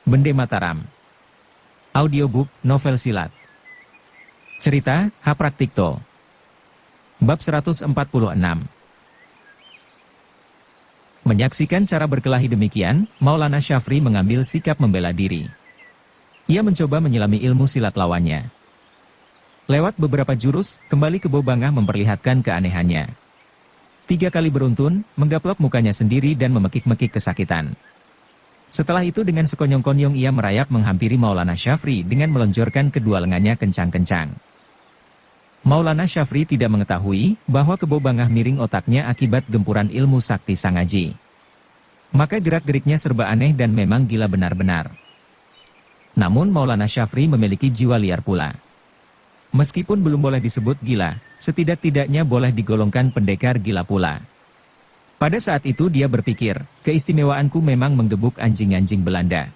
Bende Mataram. Audiobook, novel silat. Cerita, H. Praktikto. Bab 146. Menyaksikan cara berkelahi demikian, Maulana Syafri mengambil sikap membela diri. Ia mencoba menyelami ilmu silat lawannya. Lewat beberapa jurus, kembali Kebo Bangah memperlihatkan keanehannya. 3 kali beruntun, menggaplok mukanya sendiri dan memekik-mekik kesakitan. Setelah itu dengan sekonyong-konyong ia merayap menghampiri Maulana Syafri dengan melonjorkan kedua lengannya kencang-kencang. Maulana Syafri tidak mengetahui bahwa Kebo Bangah miring otaknya akibat gempuran ilmu sakti Sangaji. Maka gerak-geriknya serba aneh dan memang gila benar-benar. Namun Maulana Syafri memiliki jiwa liar pula. Meskipun belum boleh disebut gila, setidak-tidaknya boleh digolongkan pendekar gila pula. Pada saat itu dia berpikir, keistimewaanku memang menggebuk anjing-anjing Belanda.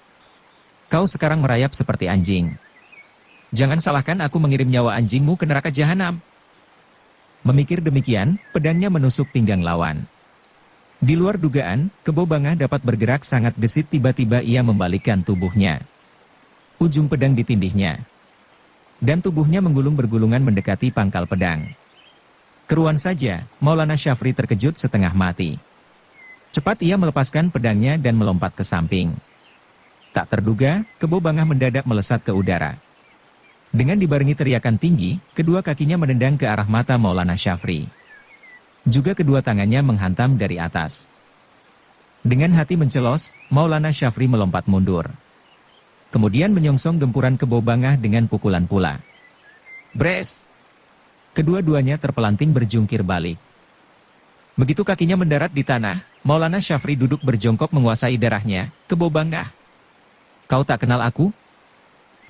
Kau sekarang merayap seperti anjing. Jangan salahkan aku mengirim nyawa anjingmu ke neraka jahanam. Memikir demikian, pedangnya menusuk pinggang lawan. Di luar dugaan, Kebo Bangah dapat bergerak sangat gesit, tiba-tiba ia membalikkan tubuhnya. Ujung pedang ditindihnya. Dan tubuhnya menggulung bergulungan mendekati pangkal pedang. Keruan saja, Maulana Syafri terkejut setengah mati. Cepat ia melepaskan pedangnya dan melompat ke samping. Tak terduga, Kebo Bangah mendadak melesat ke udara. Dengan dibarengi teriakan tinggi, kedua kakinya menendang ke arah mata Maulana Syafri. Juga kedua tangannya menghantam dari atas. Dengan hati mencelos, Maulana Syafri melompat mundur. Kemudian menyongsong gempuran Kebo Bangah dengan pukulan pula. Bres! Kedua-duanya terpelanting berjungkir balik. Begitu kakinya mendarat di tanah, Maulana Syafri duduk berjongkok menguasai darahnya. Kebo Bangah, kau tak kenal aku?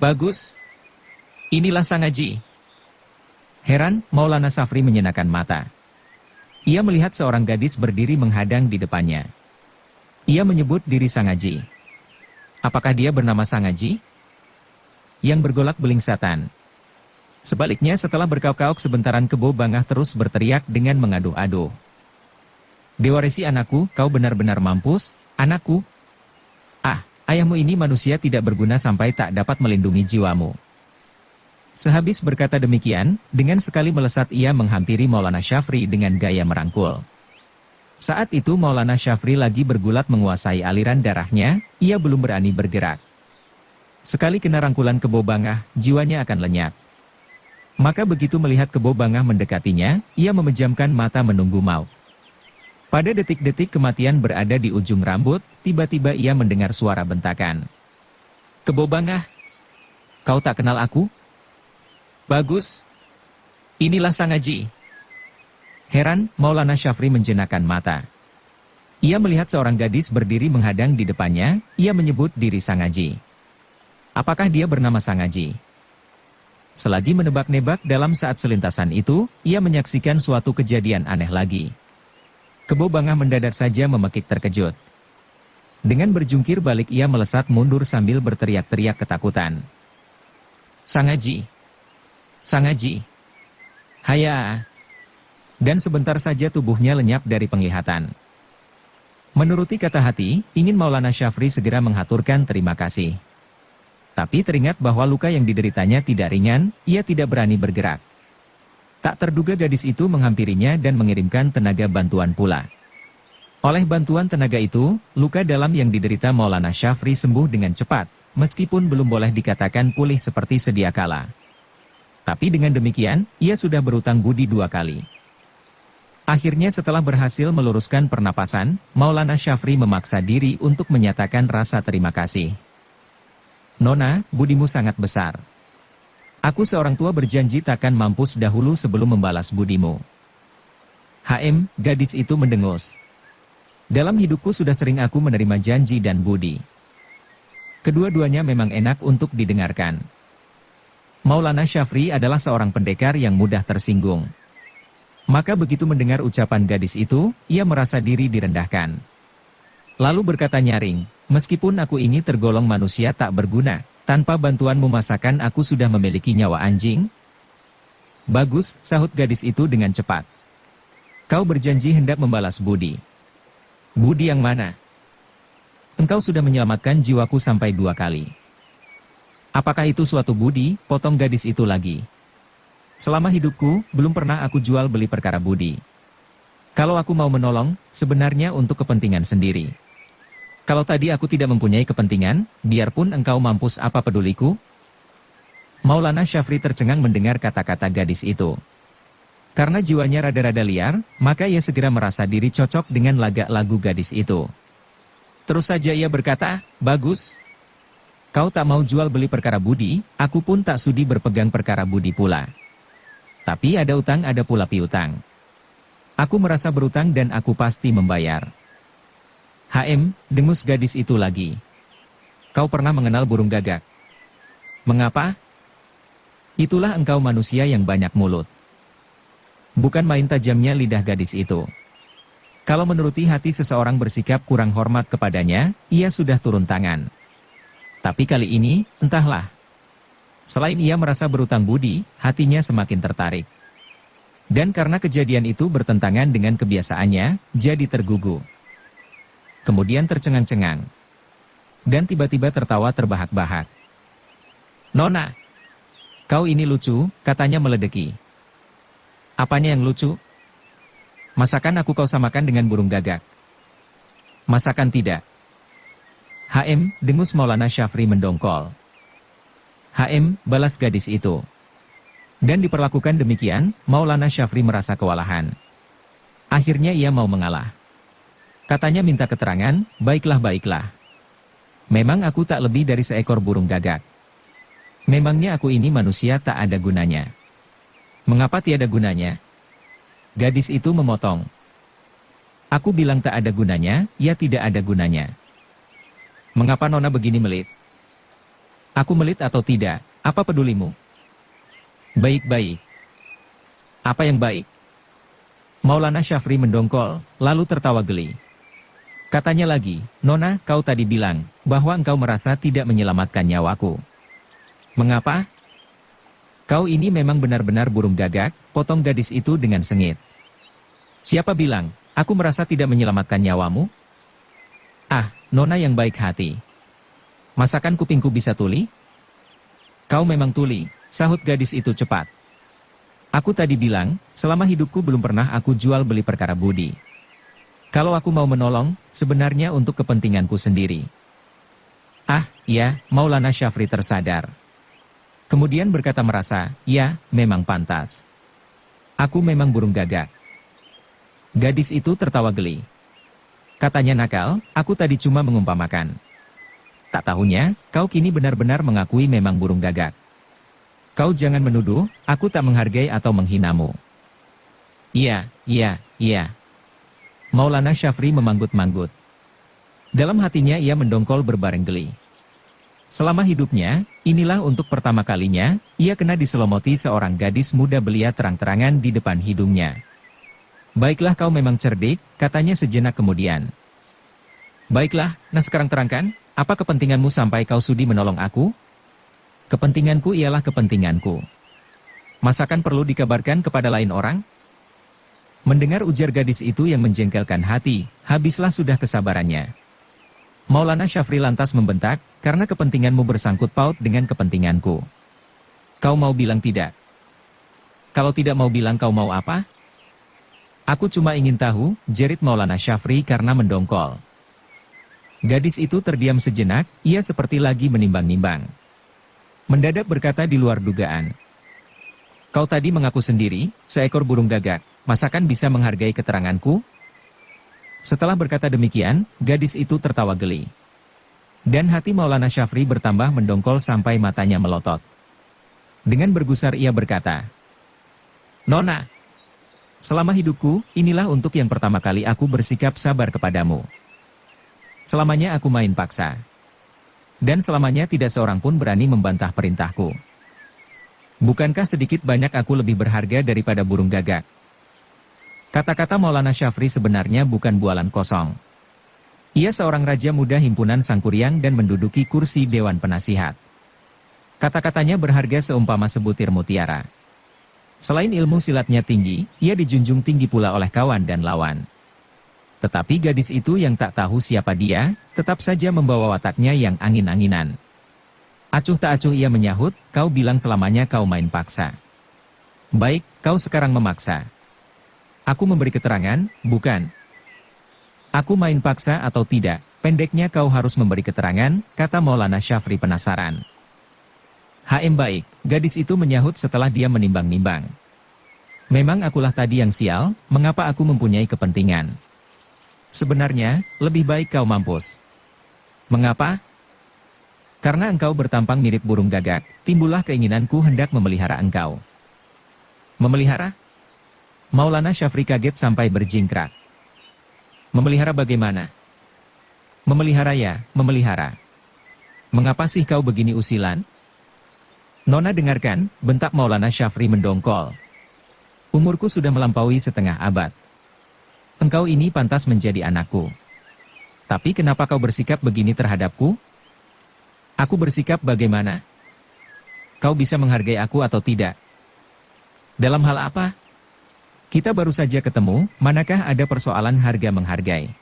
Bagus. Inilah Sangaji. Heran, Maulana Syafri menyenangkan mata. Ia melihat seorang gadis berdiri menghadang di depannya. Ia menyebut diri Sangaji. Apakah dia bernama Sangaji? Yang bergolak beling setan. Sebaliknya setelah berkauk-kauk sebentaran Kebo Bangah terus berteriak dengan mengaduh-aduh. Dewaresi anakku, kau benar-benar mampus, anakku. Ah, ayahmu ini manusia tidak berguna sampai tak dapat melindungi jiwamu. Sehabis berkata demikian, dengan sekali melesat ia menghampiri Maulana Syafri dengan gaya merangkul. Saat itu Maulana Syafri lagi bergulat menguasai aliran darahnya, ia belum berani bergerak. Sekali kena rangkulan Kebo Bangah, jiwanya akan lenyap. Maka begitu melihat Kebo Bangah mendekatinya, ia memejamkan mata menunggu maut. Pada detik-detik kematian berada di ujung rambut, tiba-tiba ia mendengar suara bentakan. Kebo Bangah, kau tak kenal aku? Bagus. Inilah Sangaji. Heran, Maulana Syafri menjenakkan mata. Ia melihat seorang gadis berdiri menghadang di depannya, ia menyebut diri Sangaji. Apakah dia bernama Sangaji? Selagi menebak-nebak dalam saat selintasan itu, ia menyaksikan suatu kejadian aneh lagi. Kebo Bangah mendadak saja memekik terkejut. Dengan berjungkir balik ia melesat mundur sambil berteriak-teriak ketakutan. Sangaji! Sangaji! Haya! Dan sebentar saja tubuhnya lenyap dari penglihatan. Menuruti kata hati, ingin Maulana Syafri segera menghaturkan terima kasih. Tapi teringat bahwa luka yang dideritanya tidak ringan, ia tidak berani bergerak. Tak terduga gadis itu menghampirinya dan mengirimkan tenaga bantuan pula. Oleh bantuan tenaga itu, luka dalam yang diderita Maulana Syafri sembuh dengan cepat, meskipun belum boleh dikatakan pulih seperti sedia kala. Tapi dengan demikian, ia sudah berutang budi 2 kali. Akhirnya setelah berhasil meluruskan pernapasan, Maulana Syafri memaksa diri untuk menyatakan rasa terima kasih. Nona, budimu sangat besar. Aku seorang tua berjanji takkan mampus dahulu sebelum membalas budimu. Gadis itu mendengus. Dalam hidupku sudah sering aku menerima janji dan budi. Kedua-duanya memang enak untuk didengarkan. Maulana Syafri adalah seorang pendekar yang mudah tersinggung. Maka begitu mendengar ucapan gadis itu, ia merasa diri direndahkan. Lalu berkata nyaring, meskipun aku ini tergolong manusia tak berguna, tanpa bantuanmu masakan aku sudah memiliki nyawa anjing? Bagus, sahut gadis itu dengan cepat. Kau berjanji hendak membalas budi. Budi yang mana? engkau sudah menyelamatkan jiwaku sampai 2 kali. Apakah itu suatu budi? Potong gadis itu lagi. Selama hidupku, belum pernah aku jual beli perkara budi. Kalau aku mau menolong, sebenarnya untuk kepentingan sendiri. Kalau tadi aku tidak mempunyai kepentingan, biarpun engkau mampus apa peduliku? Maulana Syafri tercengang mendengar kata-kata gadis itu. Karena jiwanya rada-rada liar, maka ia segera merasa diri cocok dengan lagak lagu gadis itu. Terus saja ia berkata, bagus. Kau tak mau jual beli perkara budi, aku pun tak sudi berpegang perkara budi pula. Tapi ada utang ada pula piutang. Aku merasa berutang dan aku pasti membayar. Dengus gadis itu lagi. Kau pernah mengenal burung gagak? Mengapa? Itulah engkau manusia yang banyak mulut. Bukan main tajamnya lidah gadis itu. Kalau menuruti hati seseorang bersikap kurang hormat kepadanya, ia sudah turun tangan. Tapi kali ini, entahlah. Selain ia merasa berutang budi, hatinya semakin tertarik. Dan karena kejadian itu bertentangan dengan kebiasaannya, jadi tergugu. Kemudian tercengang-cengang. Dan tiba-tiba tertawa terbahak-bahak. Nona, kau ini lucu, katanya meledeki. Apanya yang lucu? Masakan aku kau samakan dengan burung gagak? Masakan tidak. Dengus Maulana Syafri mendongkol. Balas gadis itu. Dan diperlakukan demikian, Maulana Syafri merasa kewalahan. Akhirnya ia mau mengalah. Katanya minta keterangan, baiklah. Memang aku tak lebih dari seekor burung gagak. Memangnya aku ini manusia tak ada gunanya. Mengapa tiada gunanya? Gadis itu memotong. Aku bilang tak ada gunanya, ya tidak ada gunanya. Mengapa Nona begini melit? Aku melit atau tidak, apa pedulimu? Baik-baik. Apa yang baik? Maulana Syafri mendongkol, lalu tertawa geli. Katanya lagi, Nona, kau tadi bilang, bahwa engkau merasa tidak menyelamatkan nyawaku. Mengapa? Kau ini memang benar-benar burung gagak, potong gadis itu dengan sengit. Siapa bilang, aku merasa tidak menyelamatkan nyawamu? Nona yang baik hati. Masakan kupingku bisa tuli? Kau memang tuli, sahut gadis itu cepat. Aku tadi bilang, selama hidupku belum pernah aku jual beli perkara budi. Kalau aku mau menolong, sebenarnya untuk kepentinganku sendiri. Ya, Maulana Syafri tersadar. Kemudian berkata merasa, ya, memang pantas. Aku memang burung gagak. Gadis itu tertawa geli. Katanya nakal, aku tadi cuma mengumpamakan. Tak tahunya, kau kini benar-benar mengakui memang burung gagak. Kau jangan menuduh, aku tak menghargai atau menghinamu. Iya. Maulana Syafri memanggut-manggut. Dalam hatinya ia mendongkol berbareng geli. Selama hidupnya, inilah untuk pertama kalinya, ia kena diselomoti seorang gadis muda belia terang-terangan di depan hidungnya. Baiklah kau memang cerdik, katanya sejenak kemudian. Baiklah, sekarang terangkan, apa kepentinganmu sampai kau sudi menolong aku? Kepentinganku ialah kepentinganku. Masakan perlu dikabarkan kepada lain orang? Mendengar ujar gadis itu yang menjengkelkan hati, habislah sudah kesabarannya. Maulana Syafri lantas membentak, karena kepentinganmu bersangkut paut dengan kepentinganku. Kau mau bilang tidak? Kalau tidak mau bilang kau mau apa? Aku cuma ingin tahu, jerit Maulana Syafri karena mendongkol. Gadis itu terdiam sejenak, ia seperti lagi menimbang-nimbang. Mendadak berkata di luar dugaan. Kau tadi mengaku sendiri, seekor burung gagak, masakan bisa menghargai keteranganku? Setelah berkata demikian, gadis itu tertawa geli. Dan hati Maulana Syafri bertambah mendongkol sampai matanya melotot. Dengan bergusar ia berkata, Nona, selama hidupku, inilah untuk yang pertama kali aku bersikap sabar kepadamu. Selamanya aku main paksa. Dan selamanya tidak seorang pun berani membantah perintahku. Bukankah sedikit banyak aku lebih berharga daripada burung gagak? Kata-kata Maulana Syafri sebenarnya bukan bualan kosong. Ia seorang raja muda himpunan Sangkuriang dan menduduki kursi Dewan Penasihat. Kata-katanya berharga seumpama sebutir mutiara. Selain ilmu silatnya tinggi, ia dijunjung tinggi pula oleh kawan dan lawan. Tetapi gadis itu yang tak tahu siapa dia, tetap saja membawa wataknya yang angin-anginan. Acuh tak acuh ia menyahut, kau bilang selamanya kau main paksa. Baik, kau sekarang memaksa. Aku memberi keterangan, bukan? Aku main paksa atau tidak, pendeknya kau harus memberi keterangan, kata Maulana Syafri penasaran. Baik, gadis itu menyahut setelah dia menimbang-nimbang. Memang akulah tadi yang sial, mengapa aku mempunyai kepentingan? Sebenarnya, lebih baik kau mampus. Mengapa? Karena engkau bertampang mirip burung gagak, timbullah keinginanku hendak memelihara engkau. Memelihara? Maulana Syafri kaget sampai berjingkrak. Memelihara bagaimana? Memelihara ya, memelihara. Mengapa sih kau begini usilan? Nona dengarkan, bentak Maulana Syafri mendongkol. Umurku sudah melampaui setengah abad. Engkau ini pantas menjadi anakku. Tapi kenapa kau bersikap begini terhadapku? Aku bersikap bagaimana? Kau bisa menghargai aku atau tidak? Dalam hal apa? Kita baru saja ketemu, manakah ada persoalan harga menghargai?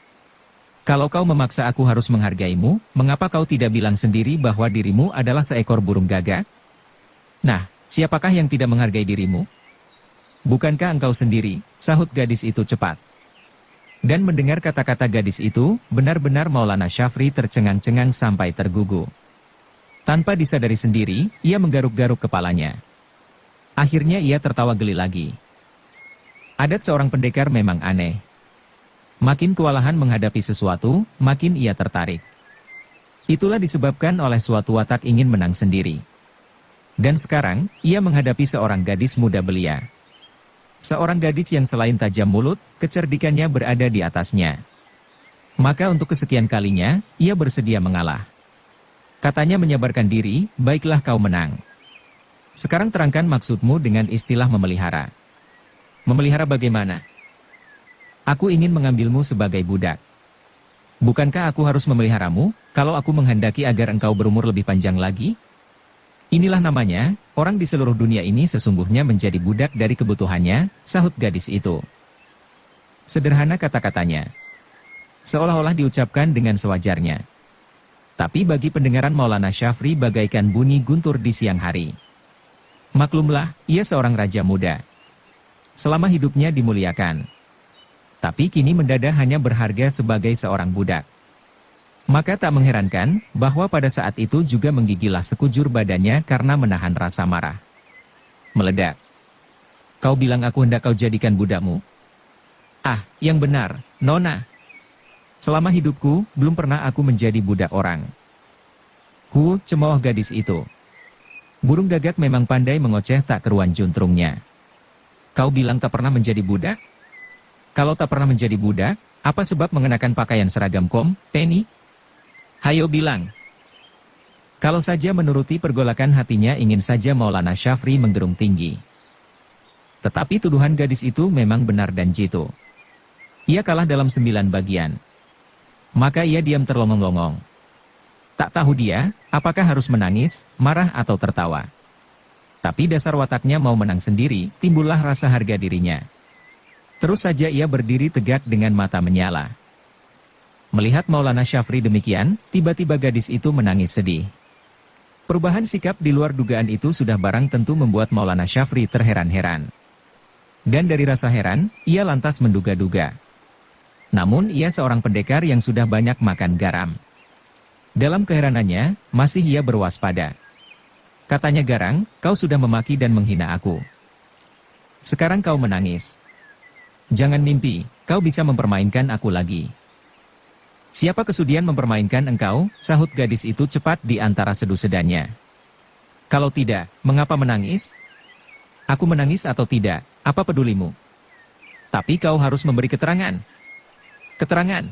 Kalau kau memaksa aku harus menghargaimu, mengapa kau tidak bilang sendiri bahwa dirimu adalah seekor burung gagak? Nah, siapakah yang tidak menghargai dirimu? Bukankah engkau sendiri, sahut gadis itu cepat. Dan mendengar kata-kata gadis itu, benar-benar Maulana Syafri tercengang-cengang sampai tergugu. Tanpa disadari sendiri, ia menggaruk-garuk kepalanya. Akhirnya ia tertawa geli lagi. Adat seorang pendekar memang aneh. Makin kewalahan menghadapi sesuatu, makin ia tertarik. Itulah disebabkan oleh suatu watak ingin menang sendiri. Dan sekarang, ia menghadapi seorang gadis muda belia. Seorang gadis yang selain tajam mulut, kecerdikannya berada di atasnya. Maka untuk kesekian kalinya, ia bersedia mengalah. Katanya menyabarkan diri, baiklah kau menang. Sekarang terangkan maksudmu dengan istilah memelihara. Memelihara bagaimana? Aku ingin mengambilmu sebagai budak. Bukankah aku harus memeliharamu, kalau aku menghendaki agar engkau berumur lebih panjang lagi? Inilah namanya, orang di seluruh dunia ini sesungguhnya menjadi budak dari kebutuhannya, sahut gadis itu. Sederhana kata-katanya. Seolah-olah diucapkan dengan sewajarnya. Tapi bagi pendengaran Maulana Syafri bagaikan bunyi guntur di siang hari. Maklumlah, ia seorang raja muda. Selama hidupnya dimuliakan. Tapi kini mendadak hanya berharga sebagai seorang budak. Maka tak mengherankan, bahwa pada saat itu juga menggigillah sekujur badannya karena menahan rasa marah. Meledak. Kau bilang aku hendak kau jadikan budakmu? Ah, yang benar, Nona. Selama hidupku, belum pernah aku menjadi budak orang. Cemooh gadis itu. Burung gagak memang pandai mengoceh tak keruan juntrungnya. Kau bilang tak pernah menjadi budak? Kalau tak pernah menjadi budak, apa sebab mengenakan pakaian seragam Penny? Hayo bilang. Kalau saja menuruti pergolakan hatinya ingin saja Maulana Syafri menggerung tinggi. Tetapi tuduhan gadis itu memang benar dan jitu. Ia kalah dalam 9 bagian. Maka ia diam terlongong-longong. Tak tahu dia, apakah harus menangis, marah atau tertawa. Tapi dasar wataknya mau menang sendiri, timbullah rasa harga dirinya. Terus saja ia berdiri tegak dengan mata menyala. Melihat Maulana Syafri demikian, tiba-tiba gadis itu menangis sedih. Perubahan sikap di luar dugaan itu sudah barang tentu membuat Maulana Syafri terheran-heran. Dan dari rasa heran, ia lantas menduga-duga. Namun ia seorang pendekar yang sudah banyak makan garam. Dalam keheranannya, masih ia berwaspada. Katanya garang, kau sudah memaki dan menghina aku. Sekarang kau menangis. Jangan mimpi, kau bisa mempermainkan aku lagi. Siapa kesudian mempermainkan engkau, sahut gadis itu cepat di antara sedu-sedanya. Kalau tidak, mengapa menangis? Aku menangis atau tidak, apa pedulimu? Tapi kau harus memberi keterangan. Keterangan.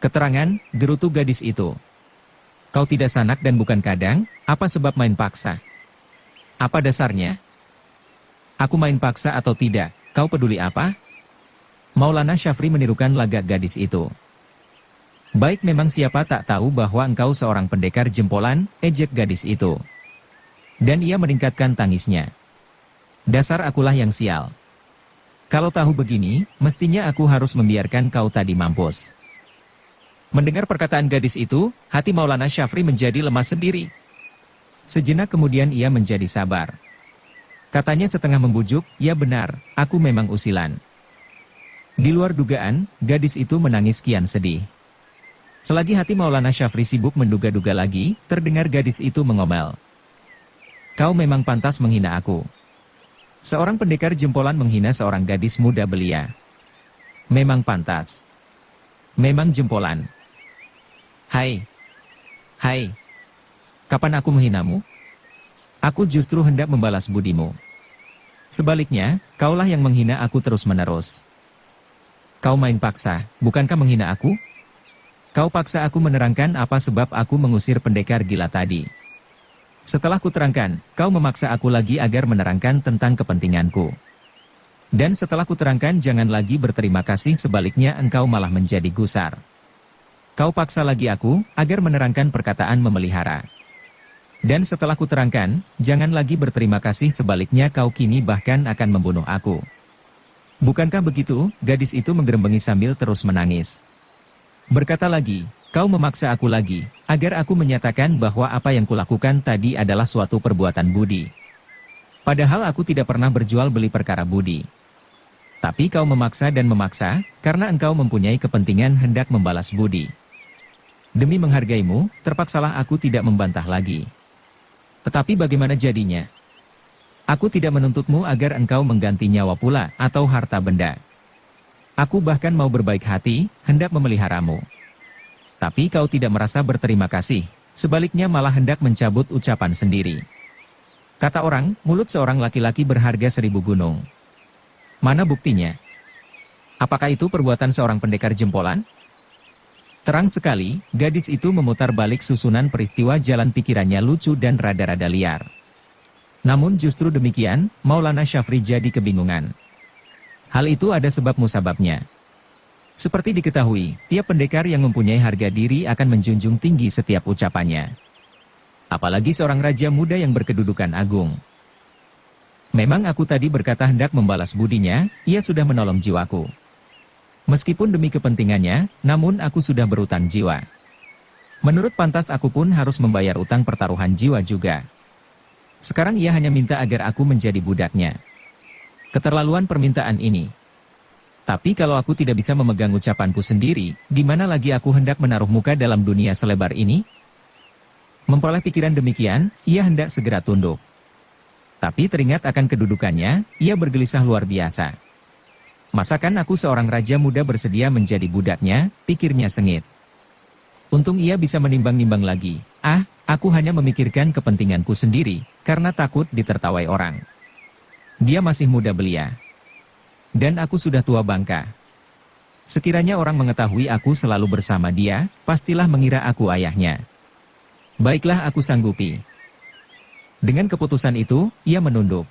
Keterangan, gerutu gadis itu. Kau tidak sanak dan bukan kadang, apa sebab main paksa? Apa dasarnya? Aku main paksa atau tidak, kau peduli apa? Maulana Syafri menirukan lagak gadis itu. Baik memang siapa tak tahu bahwa engkau seorang pendekar jempolan, ejek gadis itu. Dan ia meningkatkan tangisnya. Dasar akulah yang sial. Kalau tahu begini, mestinya aku harus membiarkan kau tadi mampus. Mendengar perkataan gadis itu, hati Maulana Syafri menjadi lemas sendiri. Sejenak kemudian ia menjadi sabar. Katanya setengah membujuk, ya benar, aku memang usilan. Di luar dugaan, gadis itu menangis kian sedih. Selagi hati Maulana Syafri sibuk menduga-duga lagi, terdengar gadis itu mengomel. Kau memang pantas menghina aku. Seorang pendekar jempolan menghina seorang gadis muda belia. Memang pantas. Memang jempolan. Hai. Hai. Kapan aku menghinamu? Aku justru hendak membalas budimu. Sebaliknya, kaulah yang menghina aku terus-menerus. Kau main paksa, bukankah menghina aku? Kau paksa aku menerangkan apa sebab aku mengusir pendekar gila tadi. Setelah kuterangkan, kau memaksa aku lagi agar menerangkan tentang kepentinganku. Dan setelah kuterangkan jangan lagi berterima kasih, sebaliknya engkau malah menjadi gusar. Kau paksa lagi aku, agar menerangkan perkataan memelihara. Dan setelah kuterangkan, jangan lagi berterima kasih, sebaliknya kau kini bahkan akan membunuh aku. Bukankah begitu? Gadis itu menggerembengi sambil terus menangis. Berkata lagi, kau memaksa aku lagi, agar aku menyatakan bahwa apa yang kulakukan tadi adalah suatu perbuatan budi. Padahal aku tidak pernah berjual beli perkara budi. Tapi kau memaksa dan memaksa, karena engkau mempunyai kepentingan hendak membalas budi. Demi menghargaimu, terpaksalah aku tidak membantah lagi. Tetapi bagaimana jadinya? Aku tidak menuntutmu agar engkau mengganti nyawa pula, atau harta benda. Aku bahkan mau berbaik hati, hendak memeliharamu. Tapi kau tidak merasa berterima kasih, sebaliknya malah hendak mencabut ucapan sendiri. Kata orang, mulut seorang laki-laki berharga 1000 gunung. Mana buktinya? Apakah itu perbuatan seorang pendekar jempolan? Terang sekali, gadis itu memutar balik susunan peristiwa, jalan pikirannya lucu dan rada-rada liar. Namun justru demikian, Maulana Syafri jadi kebingungan. Hal itu ada sebab musababnya. Seperti diketahui, tiap pendekar yang mempunyai harga diri akan menjunjung tinggi setiap ucapannya. Apalagi seorang raja muda yang berkedudukan agung. Memang aku tadi berkata hendak membalas budinya, ia sudah menolong jiwaku. Meskipun demi kepentingannya, namun aku sudah berutang jiwa. Menurut pantas aku pun harus membayar utang pertaruhan jiwa juga. Sekarang ia hanya minta agar aku menjadi budaknya. Keterlaluan permintaan ini. Tapi kalau aku tidak bisa memegang ucapanku sendiri, di mana lagi aku hendak menaruh muka dalam dunia selebar ini? Memperoleh pikiran demikian, ia hendak segera tunduk. Tapi teringat akan kedudukannya, ia bergelisah luar biasa. Masakan aku seorang raja muda bersedia menjadi budaknya, pikirnya sengit. Untung ia bisa menimbang-nimbang lagi. Aku hanya memikirkan kepentinganku sendiri, karena takut ditertawai orang. Dia masih muda belia. Dan aku sudah tua bangka. Sekiranya orang mengetahui aku selalu bersama dia, pastilah mengira aku ayahnya. Baiklah, aku sanggupi. Dengan keputusan itu, ia menunduk.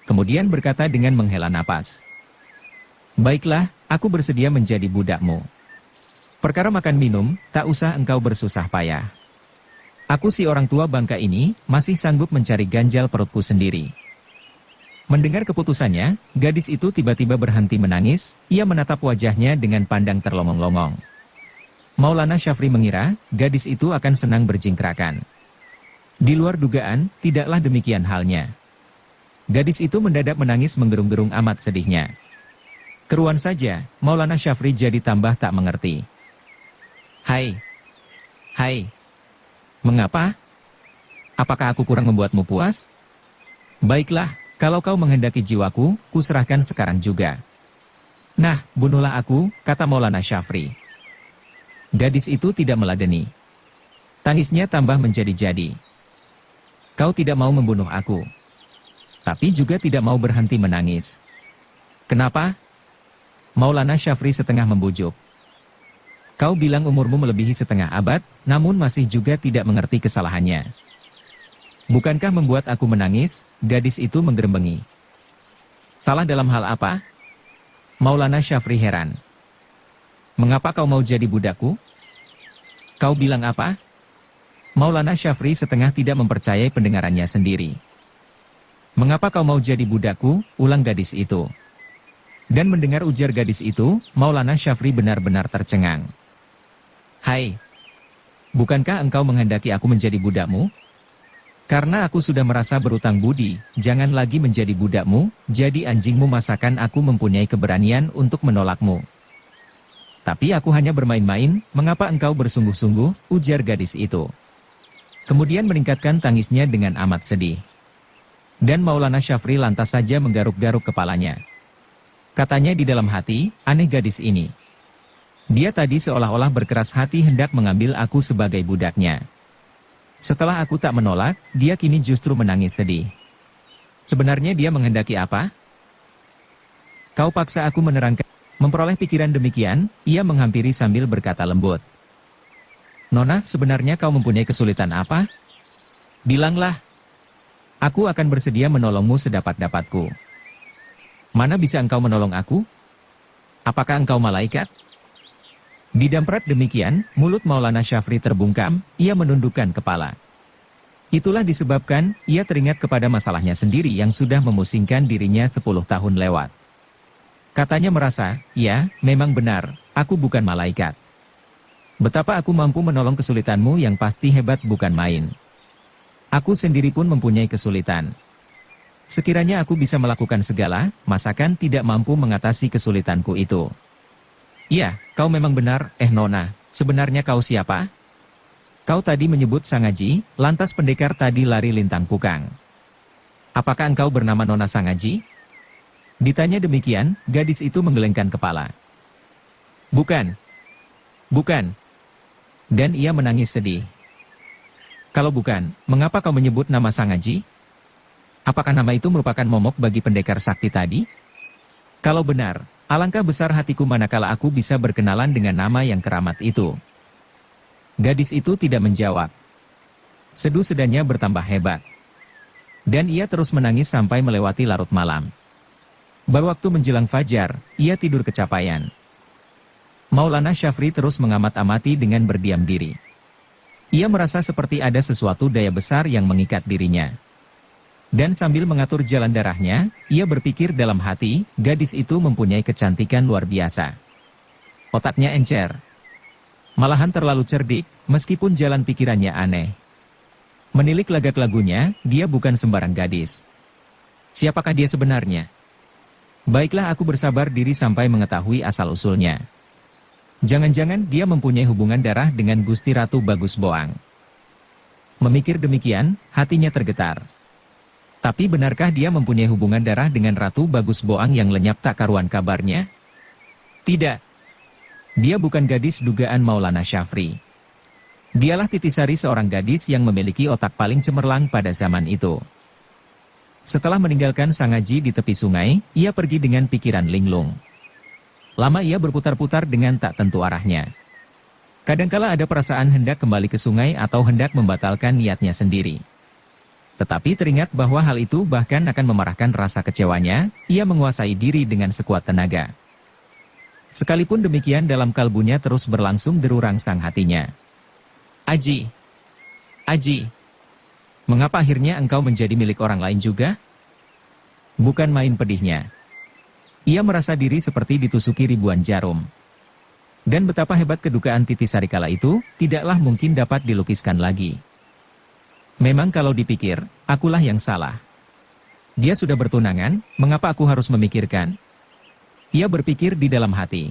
Kemudian berkata dengan menghela napas. Baiklah, aku bersedia menjadi budakmu. Perkara makan minum, tak usah engkau bersusah payah. Aku si orang tua bangka ini, masih sanggup mencari ganjal perutku sendiri. Mendengar keputusannya, gadis itu tiba-tiba berhenti menangis, ia menatap wajahnya dengan pandang terlongong-longong. Maulana Syafri mengira, gadis itu akan senang berjingkrakan. Di luar dugaan, tidaklah demikian halnya. Gadis itu mendadak menangis menggerung-gerung amat sedihnya. Keruan saja, Maulana Syafri jadi tambah tak mengerti. Hai. Mengapa? Apakah aku kurang membuatmu puas? Baiklah. Kalau kau menghendaki jiwaku, kuserahkan sekarang juga. Nah, bunuhlah aku, kata Maulana Syafri. Gadis itu tidak meladeni. Tangisnya tambah menjadi-jadi. Kau tidak mau membunuh aku. Tapi juga tidak mau berhenti menangis. Kenapa? Maulana Syafri setengah membujuk. Kau bilang umurmu melebihi setengah abad, namun masih juga tidak mengerti kesalahannya. Bukankah membuat aku menangis? Gadis itu menggerembengi. Salah dalam hal apa? Maulana Syafri heran. Mengapa kau mau jadi budakku? Kau bilang apa? Maulana Syafri setengah tidak mempercayai pendengarannya sendiri. Mengapa kau mau jadi budakku? Ulang gadis itu. Dan mendengar ujar gadis itu, Maulana Syafri benar-benar tercengang. Hai, bukankah engkau menghendaki aku menjadi budakmu? Karena aku sudah merasa berutang budi, jangan lagi menjadi budakmu, jadi anjingmu masakan aku mempunyai keberanian untuk menolakmu. Tapi aku hanya bermain-main, mengapa engkau bersungguh-sungguh, ujar gadis itu. Kemudian meningkatkan tangisnya dengan amat sedih. Dan Maulana Syafri lantas saja menggaruk-garuk kepalanya. Katanya di dalam hati, aneh gadis ini. Dia tadi seolah-olah berkeras hati hendak mengambil aku sebagai budaknya. Setelah aku tak menolak, dia kini justru menangis sedih. Sebenarnya dia menghendaki apa? Kau paksa aku menerangkan. Memperoleh pikiran demikian, ia menghampiri sambil berkata lembut. Nona, sebenarnya kau mempunyai kesulitan apa? Bilanglah. Aku akan bersedia menolongmu sedapat-dapatku. Mana bisa engkau menolong aku? Apakah engkau malaikat? Didamprat demikian, mulut Maulana Syafri terbungkam, ia menundukkan kepala. Itulah disebabkan, ia teringat kepada masalahnya sendiri yang sudah memusingkan dirinya 10 tahun lewat. Katanya merasa, ya, memang benar, aku bukan malaikat. Betapa aku mampu menolong kesulitanmu yang pasti hebat bukan main. Aku sendiri pun mempunyai kesulitan. Sekiranya aku bisa melakukan segala, masakan tidak mampu mengatasi kesulitanku itu. Iya, kau memang benar, Nona. Sebenarnya kau siapa? Kau tadi menyebut Sangaji, lantas pendekar tadi lari lintang pukang. Apakah engkau bernama Nona Sangaji? Ditanya demikian, gadis itu menggelengkan kepala. Bukan. Bukan. Dan ia menangis sedih. Kalau bukan, mengapa kau menyebut nama Sangaji? Apakah nama itu merupakan momok bagi pendekar sakti tadi? Kalau benar, alangkah besar hatiku manakala aku bisa berkenalan dengan nama yang keramat itu. Gadis itu tidak menjawab. Sedu sedanya bertambah hebat. Dan ia terus menangis sampai melewati larut malam. Baru waktu menjelang fajar, ia tidur kecapaian. Maulana Syafri terus mengamat-amati dengan berdiam diri. Ia merasa seperti ada sesuatu daya besar yang mengikat dirinya. Dan sambil mengatur jalan darahnya, ia berpikir dalam hati, gadis itu mempunyai kecantikan luar biasa. Otaknya encer. Malahan terlalu cerdik, meskipun jalan pikirannya aneh. Menilik lagak lagunya, dia bukan sembarang gadis. Siapakah dia sebenarnya? Baiklah aku bersabar diri sampai mengetahui asal-usulnya. Jangan-jangan dia mempunyai hubungan darah dengan Gusti Ratu Bagus Boang. Memikir demikian, hatinya tergetar. Tapi benarkah dia mempunyai hubungan darah dengan Ratu Bagus Boang yang lenyap tak karuan kabarnya? Tidak. Dia bukan gadis dugaan Maulana Syafri. Dialah Titisari, seorang gadis yang memiliki otak paling cemerlang pada zaman itu. Setelah meninggalkan Sangaji di tepi sungai, ia pergi dengan pikiran linglung. Lama ia berputar-putar dengan tak tentu arahnya. Kadangkala ada perasaan hendak kembali ke sungai atau hendak membatalkan niatnya sendiri. Tetapi teringat bahwa hal itu bahkan akan memarahkan rasa kecewanya, ia menguasai diri dengan sekuat tenaga. Sekalipun demikian dalam kalbunya terus berlangsung deru rangsang hatinya. Aji, Aji, mengapa akhirnya engkau menjadi milik orang lain juga? Bukan main pedihnya. Ia merasa diri seperti ditusuki ribuan jarum. Dan betapa hebat kedukaan Titisari kala itu, tidaklah mungkin dapat dilukiskan lagi. Memang kalau dipikir, akulah yang salah. Dia sudah bertunangan, mengapa aku harus memikirkan? Ia berpikir di dalam hati.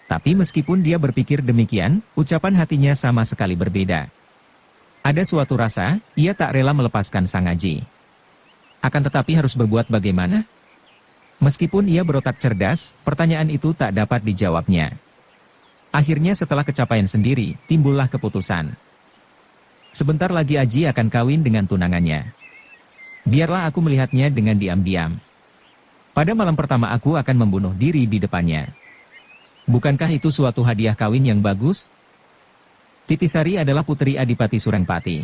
Tapi meskipun dia berpikir demikian, ucapan hatinya sama sekali berbeda. Ada suatu rasa, ia tak rela melepaskan Sangaji. Akan tetapi harus berbuat bagaimana? Meskipun ia berotak cerdas, pertanyaan itu tak dapat dijawabnya. Akhirnya setelah kecapaian sendiri, timbullah keputusan. Sebentar lagi Aji akan kawin dengan tunangannya. Biarlah aku melihatnya dengan diam-diam. Pada malam pertama aku akan membunuh diri di depannya. Bukankah itu suatu hadiah kawin yang bagus? Titisari adalah putri Adipati Surengpati.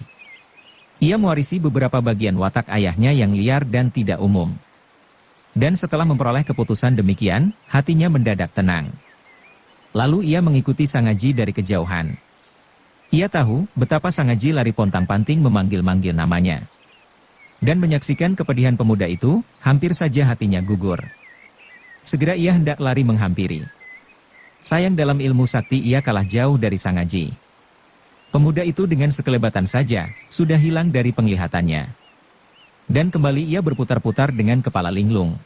Ia mewarisi beberapa bagian watak ayahnya yang liar dan tidak umum. Dan setelah memperoleh keputusan demikian, hatinya mendadak tenang. Lalu ia mengikuti Sangaji dari kejauhan. Ia tahu betapa Sangaji lari pontang-panting memanggil-manggil namanya. Dan menyaksikan kepedihan pemuda itu, hampir saja hatinya gugur. Segera ia hendak lari menghampiri. Sayang dalam ilmu sakti ia kalah jauh dari Sang Aji. Pemuda itu dengan sekelebatan saja, sudah hilang dari penglihatannya. Dan kembali ia berputar-putar dengan kepala linglung.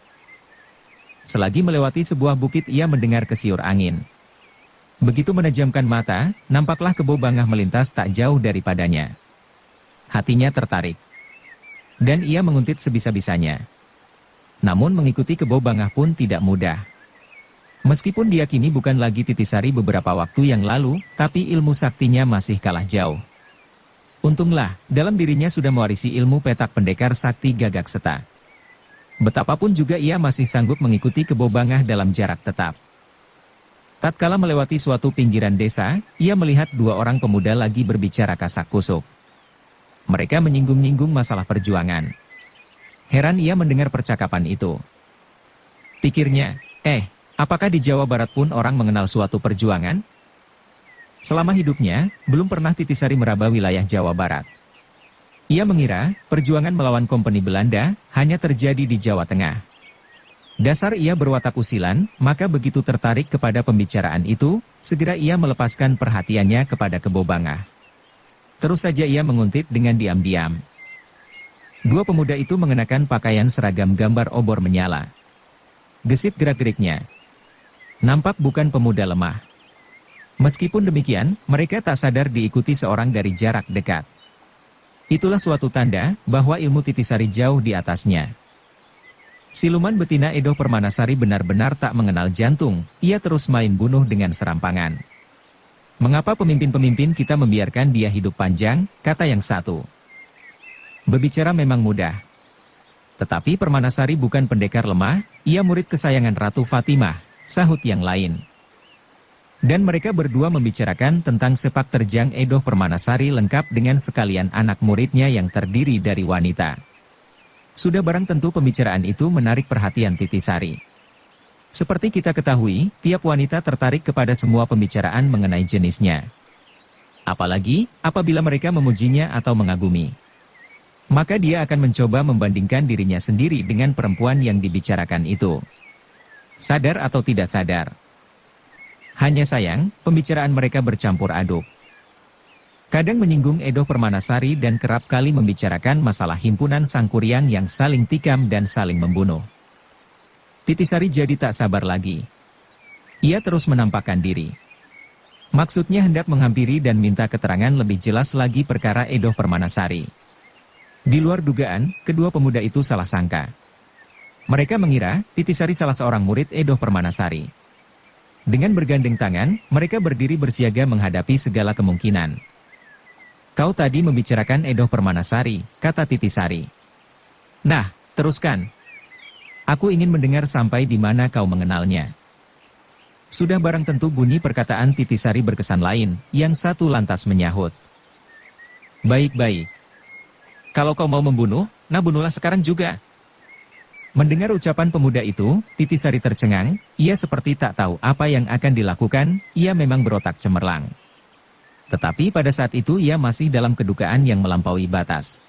Selagi melewati sebuah bukit ia mendengar kesiur angin. Begitu menejamkan mata, nampaklah kebo bangah melintas tak jauh daripadanya. Hatinya tertarik. Dan ia menguntit sebisa-bisanya. Namun mengikuti kebo bangah pun tidak mudah. Meskipun diyakini bukan lagi Titisari beberapa waktu yang lalu, tapi ilmu saktinya masih kalah jauh. Untunglah, dalam dirinya sudah mewarisi ilmu petak pendekar sakti Gagak Seta. Betapapun juga ia masih sanggup mengikuti kebo bangah dalam jarak tetap. Tatkala melewati suatu pinggiran desa, ia melihat dua orang pemuda lagi berbicara kasak kusuk. Mereka menyinggung-nyinggung masalah perjuangan. Heran ia mendengar percakapan itu. Pikirnya, apakah di Jawa Barat pun orang mengenal suatu perjuangan? Selama hidupnya, belum pernah Titisari meraba wilayah Jawa Barat. Ia mengira, perjuangan melawan kompeni Belanda hanya terjadi di Jawa Tengah. Dasar ia berwatak usilan, maka begitu tertarik kepada pembicaraan itu, segera ia melepaskan perhatiannya kepada kebo bangah. Terus saja ia menguntit dengan diam-diam. Dua pemuda itu mengenakan pakaian seragam gambar obor menyala. Gesit gerak-geriknya. Nampak bukan pemuda lemah. Meskipun demikian, mereka tak sadar diikuti seorang dari jarak dekat. Itulah suatu tanda bahwa ilmu Titisari jauh di atasnya. Siluman betina Edoh Permanasari benar-benar tak mengenal jantung, ia terus main bunuh dengan serampangan. Mengapa pemimpin-pemimpin kita membiarkan dia hidup panjang, kata yang satu. Berbicara memang mudah. Tetapi Permanasari bukan pendekar lemah, ia murid kesayangan Ratu Fatimah, sahut yang lain. Dan mereka berdua membicarakan tentang sepak terjang Edoh Permanasari lengkap dengan sekalian anak muridnya yang terdiri dari wanita. Sudah barang tentu pembicaraan itu menarik perhatian Titisari. Seperti kita ketahui, tiap wanita tertarik kepada semua pembicaraan mengenai jenisnya. Apalagi, apabila mereka memujinya atau mengagumi. Maka dia akan mencoba membandingkan dirinya sendiri dengan perempuan yang dibicarakan itu. Sadar atau tidak sadar. Hanya sayang, pembicaraan mereka bercampur aduk. Kadang menyinggung Edoh Permanasari dan kerap kali membicarakan masalah himpunan Sangkuriang yang saling tikam dan saling membunuh. Titisari jadi tak sabar lagi. Ia terus menampakkan diri. Maksudnya hendak menghampiri dan minta keterangan lebih jelas lagi perkara Edoh Permanasari. Di luar dugaan, kedua pemuda itu salah sangka. Mereka mengira Titisari salah seorang murid Edoh Permanasari. Dengan bergandeng tangan, mereka berdiri bersiaga menghadapi segala kemungkinan. Kau tadi membicarakan Edoh Permanasari, kata Titisari. Nah, teruskan. Aku ingin mendengar sampai di mana kau mengenalnya. Sudah barang tentu bunyi perkataan Titisari berkesan lain, yang satu lantas menyahut. Baik-baik. Kalau kau mau membunuh, nah bunuhlah sekarang juga. Mendengar ucapan pemuda itu, Titisari tercengang, ia seperti tak tahu apa yang akan dilakukan, ia memang berotak cemerlang. Tetapi pada saat itu ia masih dalam kedukaan yang melampaui batas.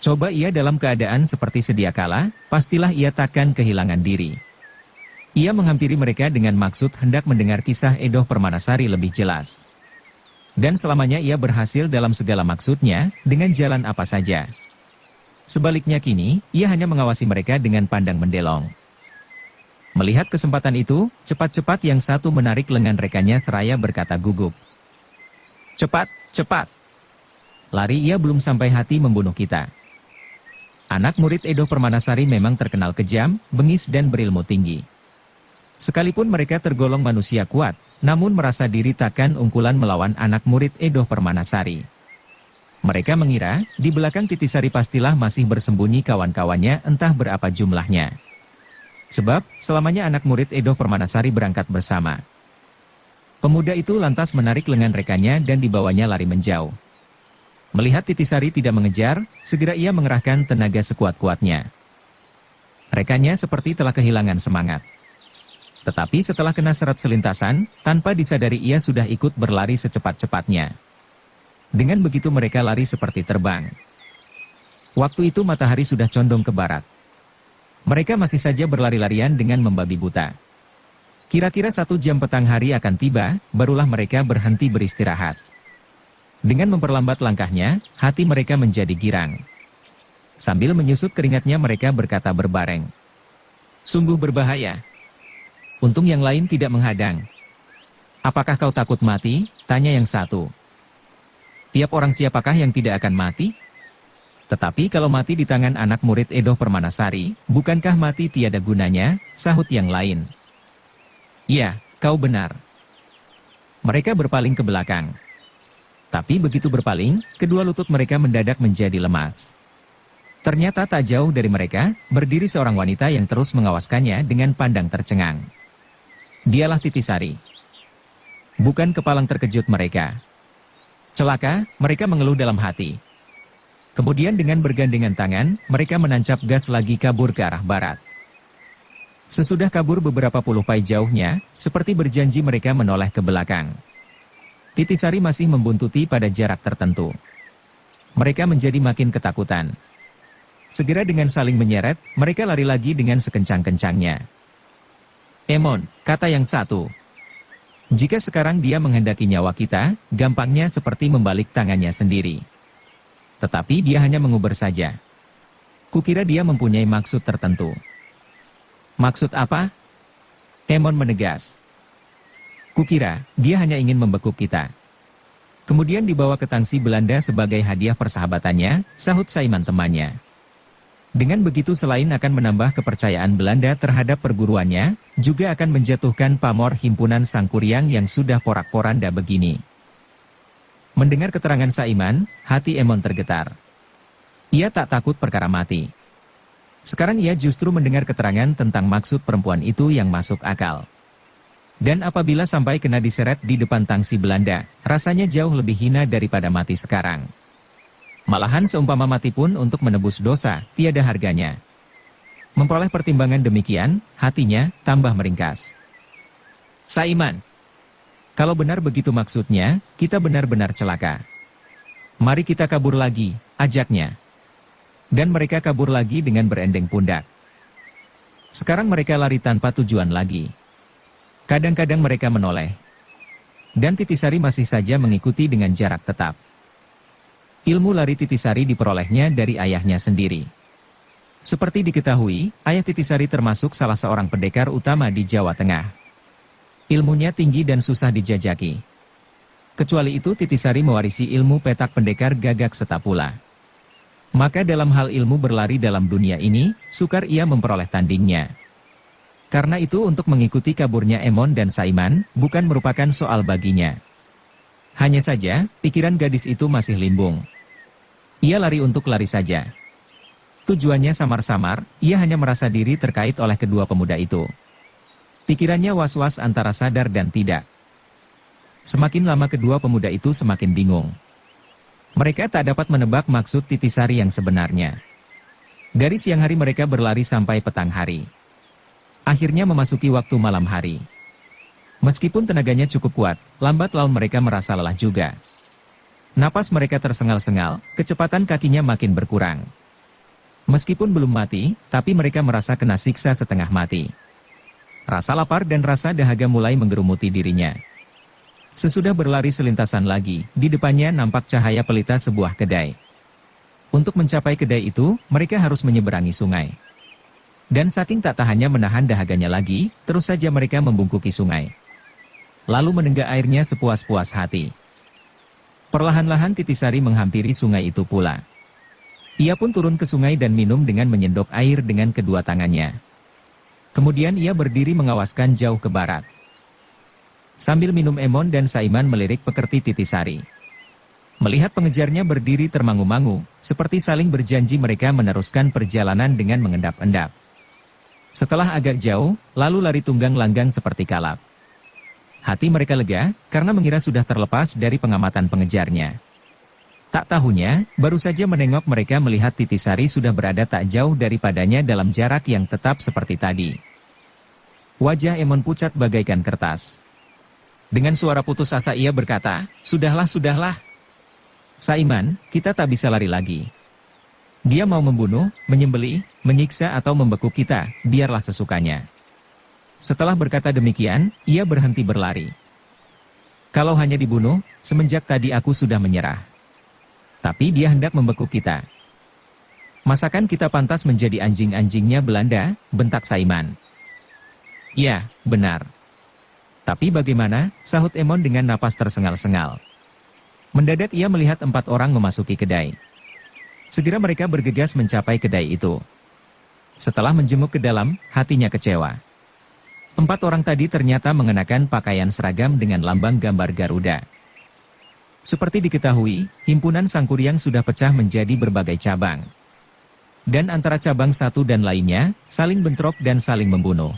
Coba ia dalam keadaan seperti sedia kala, pastilah ia takkan kehilangan diri. Ia menghampiri mereka dengan maksud hendak mendengar kisah Edoh Permanasari lebih jelas. Dan selamanya ia berhasil dalam segala maksudnya, dengan jalan apa saja. Sebaliknya kini, ia hanya mengawasi mereka dengan pandang mendelong. Melihat kesempatan itu, cepat-cepat yang satu menarik lengan rekannya seraya berkata gugup. Cepat, cepat. Lari, ia belum sampai hati membunuh kita. Anak murid Edoh Permanasari memang terkenal kejam, bengis dan berilmu tinggi. Sekalipun mereka tergolong manusia kuat, namun merasa diri takkan unggulan melawan anak murid Edoh Permanasari. Mereka mengira, di belakang Titisari pastilah masih bersembunyi kawan-kawannya entah berapa jumlahnya. Sebab, selamanya anak murid Edoh Permanasari berangkat bersama. Pemuda itu lantas menarik lengan rekannya dan dibawanya lari menjauh. Melihat Titisari tidak mengejar, segera ia mengerahkan tenaga sekuat-kuatnya. Rekannya seperti telah kehilangan semangat. Tetapi setelah kena serat selintasan, tanpa disadari ia sudah ikut berlari secepat-cepatnya. Dengan begitu mereka lari seperti terbang. Waktu itu matahari sudah condong ke barat. Mereka masih saja berlari-larian dengan membabi buta. Kira-kira 1 jam petang hari akan tiba, barulah mereka berhenti beristirahat. Dengan memperlambat langkahnya, hati mereka menjadi girang. Sambil menyusut keringatnya mereka berkata berbareng. Sungguh berbahaya. Untung yang lain tidak menghadang. Apakah kau takut mati? Tanya yang satu. Tiap orang siapakah yang tidak akan mati? Tetapi kalau mati di tangan anak murid Edoh Permanasari, bukankah mati tiada gunanya? Sahut yang lain. Ya, kau benar. Mereka berpaling ke belakang. Tapi begitu berpaling, kedua lutut mereka mendadak menjadi lemas. Ternyata tak jauh dari mereka, berdiri seorang wanita yang terus mengawaskannya dengan pandang tercengang. Dialah Titisari. Bukan kepalang terkejut mereka. Celaka, mereka mengeluh dalam hati. Kemudian dengan bergandengan tangan, mereka menancap gas lagi kabur ke arah barat. Sesudah kabur beberapa puluh pai jauhnya, seperti berjanji mereka menoleh ke belakang. Titisari masih membuntuti pada jarak tertentu. Mereka menjadi makin ketakutan. Segera dengan saling menyeret, mereka lari lagi dengan sekencang-kencangnya. Emon, kata yang satu. Jika sekarang dia menghendaki nyawa kita, gampangnya seperti membalik tangannya sendiri. Tetapi dia hanya menguber saja. Kukira dia mempunyai maksud tertentu. Maksud apa? Emon menegas. Kukira, dia hanya ingin membekuk kita. Kemudian dibawa ke tangsi Belanda sebagai hadiah persahabatannya, sahut Saiman temannya. Dengan begitu selain akan menambah kepercayaan Belanda terhadap perguruannya, juga akan menjatuhkan pamor himpunan Sangkuriang yang sudah porak-poranda begini. Mendengar keterangan Saiman, hati Emon tergetar. Ia tak takut perkara mati. Sekarang ia justru mendengar keterangan tentang maksud perempuan itu yang masuk akal. Dan apabila sampai kena diseret di depan tangsi Belanda, rasanya jauh lebih hina daripada mati sekarang. Malahan seumpama mati pun untuk menebus dosa, tiada harganya. Memperoleh pertimbangan demikian, hatinya tambah meringkas. Saiman, kalau benar begitu maksudnya, kita benar-benar celaka. Mari kita kabur lagi, ajaknya. Dan mereka kabur lagi dengan berendeng pundak. Sekarang mereka lari tanpa tujuan lagi. Kadang-kadang mereka menoleh. Dan Titisari masih saja mengikuti dengan jarak tetap. Ilmu lari Titisari diperolehnya dari ayahnya sendiri. Seperti diketahui, ayah Titisari termasuk salah seorang pendekar utama di Jawa Tengah. Ilmunya tinggi dan susah dijajaki. Kecuali itu Titisari mewarisi ilmu petak pendekar Gagak Seta pula. Maka dalam hal ilmu berlari dalam dunia ini, sukar ia memperoleh tandingnya. Karena itu untuk mengikuti kaburnya Emon dan Saiman, bukan merupakan soal baginya. Hanya saja, pikiran gadis itu masih limbung. Ia lari untuk lari saja. Tujuannya samar-samar, ia hanya merasa diri terkait oleh kedua pemuda itu. Pikirannya was-was antara sadar dan tidak. Semakin lama kedua pemuda itu semakin bingung. Mereka tak dapat menebak maksud Titisari yang sebenarnya. Dari siang hari mereka berlari sampai petang hari. Akhirnya memasuki waktu malam hari. Meskipun tenaganya cukup kuat, lambat laun mereka merasa lelah juga. Napas mereka tersengal-sengal, kecepatan kakinya makin berkurang. Meskipun belum mati, tapi mereka merasa kena siksa setengah mati. Rasa lapar dan rasa dahaga mulai menggerumuti dirinya. Sesudah berlari selintasan lagi, di depannya nampak cahaya pelita sebuah kedai. Untuk mencapai kedai itu, mereka harus menyeberangi sungai. Dan saking tak tahannya menahan dahaganya lagi, terus saja mereka membungkuki sungai. Lalu menenggak airnya sepuas-puas hati. Perlahan-lahan Titisari menghampiri sungai itu pula. Ia pun turun ke sungai dan minum dengan menyendok air dengan kedua tangannya. Kemudian ia berdiri mengawaskan jauh ke barat. Sambil minum Emon dan Saiman melirik pekerti Titisari. Melihat pengejarnya berdiri termangu-mangu, seperti saling berjanji mereka meneruskan perjalanan dengan mengendap-endap. Setelah agak jauh, lalu lari tunggang langgang seperti kalap. Hati mereka lega, karena mengira sudah terlepas dari pengamatan pengejarnya. Tak tahunya, baru saja menengok mereka melihat Titisari sudah berada tak jauh daripadanya dalam jarak yang tetap seperti tadi. Wajah Emon pucat bagaikan kertas. Dengan suara putus asa ia berkata, "Sudahlah, sudahlah. Saiman, kita tak bisa lari lagi. Dia mau membunuh, menyembelih, menyiksa atau membekuk kita, biarlah sesukanya. Setelah berkata demikian, ia berhenti berlari. Kalau hanya dibunuh, semenjak tadi aku sudah menyerah. Tapi dia hendak membekuk kita. Masakan kita pantas menjadi anjing-anjingnya Belanda, bentak Saiman. Ya, benar. Tapi bagaimana, sahut Emon dengan napas tersengal-sengal. Mendadak ia melihat 4 orang memasuki kedai. Segera mereka bergegas mencapai kedai itu. Setelah menjenguk ke dalam, hatinya kecewa. 4 orang tadi ternyata mengenakan pakaian seragam dengan lambang gambar Garuda. Seperti diketahui, himpunan Sangkuriang sudah pecah menjadi berbagai cabang. Dan antara cabang satu dan lainnya, saling bentrok dan saling membunuh.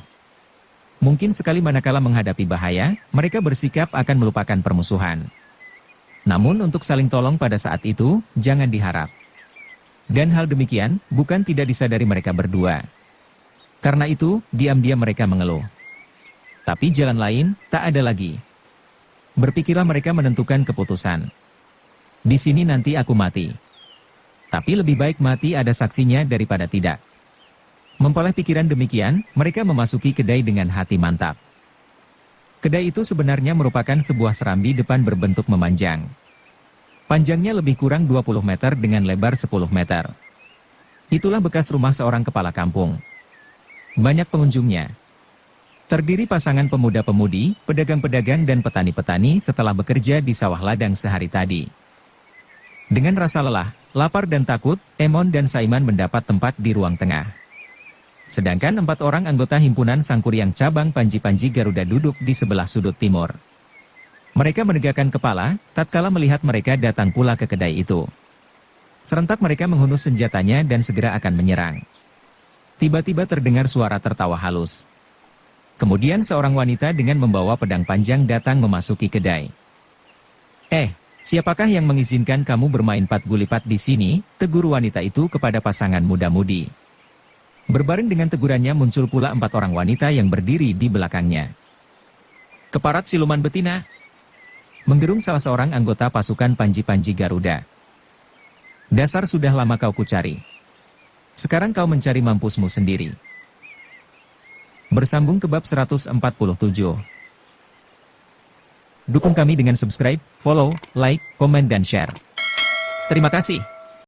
Mungkin sekali manakala menghadapi bahaya, mereka bersikap akan melupakan permusuhan. Namun untuk saling tolong pada saat itu, jangan diharap. Dan hal demikian, bukan tidak disadari mereka berdua. Karena itu, diam-diam mereka mengeluh. Tapi jalan lain, tak ada lagi. Berpikirlah mereka menentukan keputusan. Di sini nanti aku mati. Tapi lebih baik mati ada saksinya daripada tidak. Memperoleh pikiran demikian, mereka memasuki kedai dengan hati mantap. Kedai itu sebenarnya merupakan sebuah serambi depan berbentuk memanjang. Panjangnya lebih kurang 20 meter dengan lebar 10 meter. Itulah bekas rumah seorang kepala kampung. Banyak pengunjungnya. Terdiri pasangan pemuda-pemudi, pedagang-pedagang dan petani-petani setelah bekerja di sawah ladang sehari tadi. Dengan rasa lelah, lapar dan takut, Emon dan Saiman mendapat tempat di ruang tengah. Sedangkan 4 orang anggota himpunan Sangkuriang cabang Panji-Panji Garuda duduk di sebelah sudut timur. Mereka menegakkan kepala, tatkala melihat mereka datang pula ke kedai itu. Serentak mereka menghunus senjatanya dan segera akan menyerang. Tiba-tiba terdengar suara tertawa halus. Kemudian seorang wanita dengan membawa pedang panjang datang memasuki kedai. Siapakah yang mengizinkan kamu bermain pat gulipat di sini? Tegur wanita itu kepada pasangan muda-mudi. Berbareng dengan tegurannya muncul pula 4 orang wanita yang berdiri di belakangnya. Keparat siluman betina! Menggerung salah seorang anggota pasukan Panji-Panji Garuda. Dasar sudah lama kau kucari. Sekarang kau mencari mampusmu sendiri. Bersambung ke bab 147. Dukung kami dengan subscribe, follow, like, komen dan share. Terima kasih.